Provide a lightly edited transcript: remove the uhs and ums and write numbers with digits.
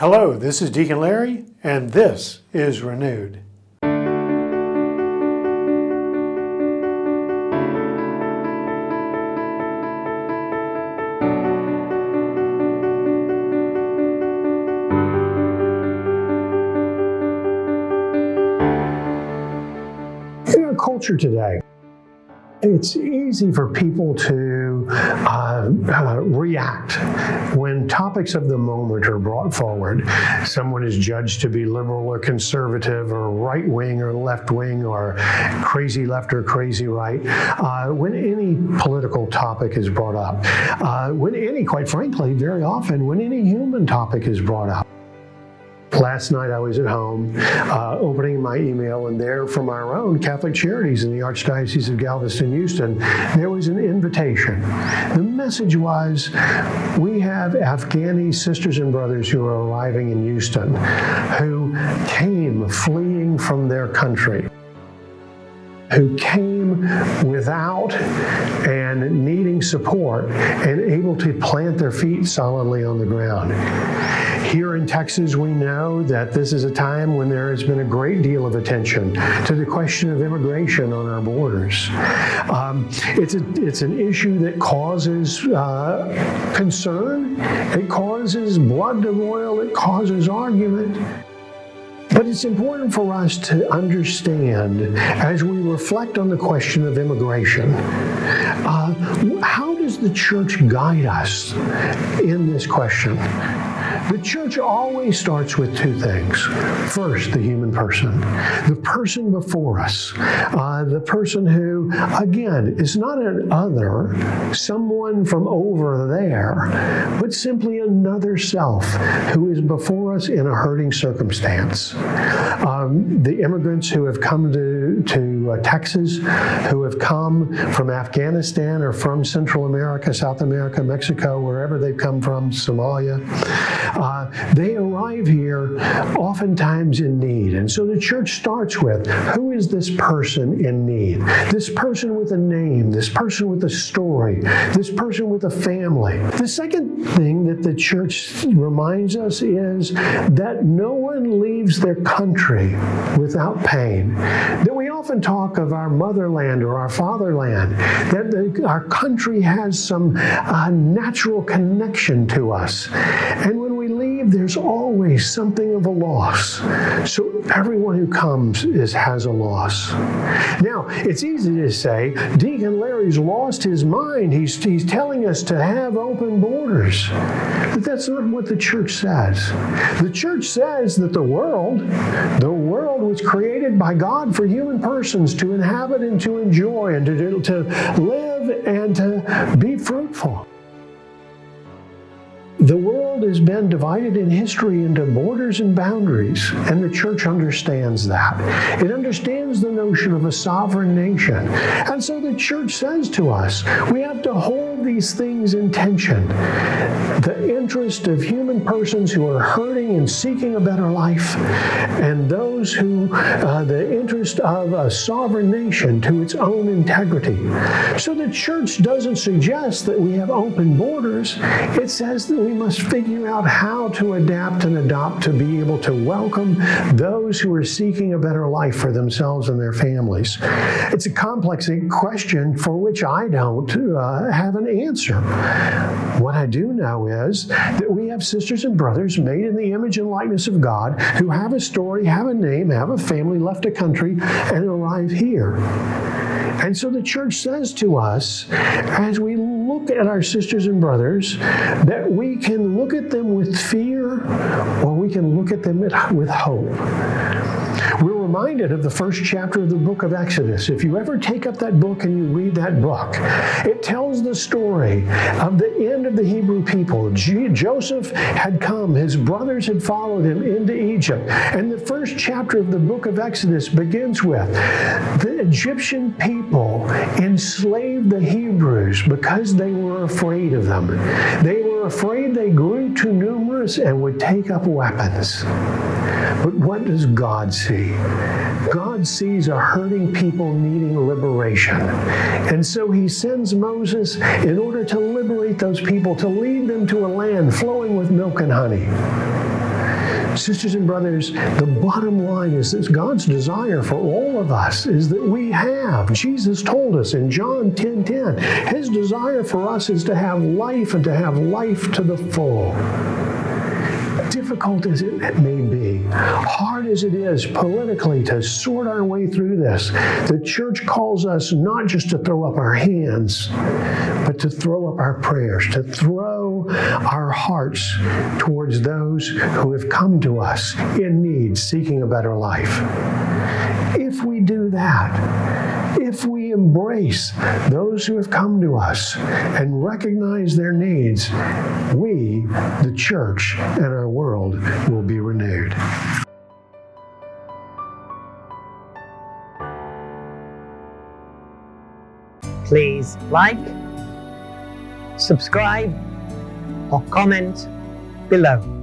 Hello, this is Deacon Larry, and this is Renewed. In our culture today, it's easy for people to react when topics of the moment are brought forward. Someone is judged to be liberal or conservative or right-wing or left-wing or crazy left or crazy right. When any political topic is brought up, quite frankly, very often, when any human topic is brought up. Last night I was at home opening my email, and there from our own Catholic Charities in the Archdiocese of Galveston, Houston, there was an invitation. The message was, we have Afghani sisters and brothers who are arriving in Houston who came fleeing from their country, who came without and needing support and able to plant their feet solidly on the ground. Here in Texas, we know that this is a time when there has been a great deal of attention to the question of immigration on our borders. It's an issue that causes concern, it causes blood to boil, it causes argument. But it's important for us to understand, as we reflect on the question of immigration, how does the church guide us in this question? The church always starts with two things. First, the human person, the person before us, the person who, again, is not an other, someone from over there, but simply another self who is before us in a hurting circumstance. The immigrants who have come to Texas, who have come from Afghanistan or from Central America, South America, Mexico, wherever they've come from, Somalia, they arrive here oftentimes in need. And so the church starts with, who is this person in need? This person with a name, this person with a story, this person with a family. The second thing that the church reminds us is that no one leaves their country without pain. That we often talk of our motherland or our fatherland, that our country has some natural connection to us. And when we leave, there's always something of a loss. So everyone who comes has a loss. Now, it's easy to say, Deacon Larry's lost his mind. He's telling us to have open borders. But that's not what the church says. The church says that the world was created by God for human persons to inhabit and to enjoy and to live and to be fruitful. The world has been divided in history into borders and boundaries, and the church understands that. It understands the notion of a sovereign nation. And so the church says to us, we have to hold these things in tension. The interest of human persons who are hurting and seeking a better life, and those who, the interest of a sovereign nation to its own integrity. So the church doesn't suggest that we have open borders. It says that we must figure out how to adapt and adopt to be able to welcome those who are seeking a better life for themselves and their families. It's a complex question for which I don't have an answer. What I do know is that we have sisters and brothers made in the image and likeness of God who have a story, have a name, have a family, left a country, and arrive here. And so the church says to us, as we look at our sisters and brothers, that we can look at them with fear or we can look at them with hope. We're reminded of the first chapter of the book of Exodus. If you ever take up that book and you read that book, it tells the story of the end of the Hebrew people. Joseph had come, his brothers had followed him into Egypt. And the first chapter of the book of Exodus begins with, the Egyptian people enslaved the Hebrews because they were afraid of them. They were afraid they grew too numerous and would take up weapons. But what does God see? God sees a hurting people needing liberation. And so he sends Moses in order to liberate those people, to lead them to a land flowing with milk and honey. Sisters and brothers, the bottom line is that God's desire for all of us is that we have. Jesus told us in John 10:10, His desire for us is to have life and to have life to the full. Difficult as it may be, hard as it is politically to sort our way through this, the church calls us not just to throw up our hands, but to throw up our prayers, to throw our hearts towards those who have come to us in need, seeking a better life. If we do that, if we embrace those who have come to us and recognize their needs, we, the church, and our world will be renewed. Please like, subscribe, or comment below.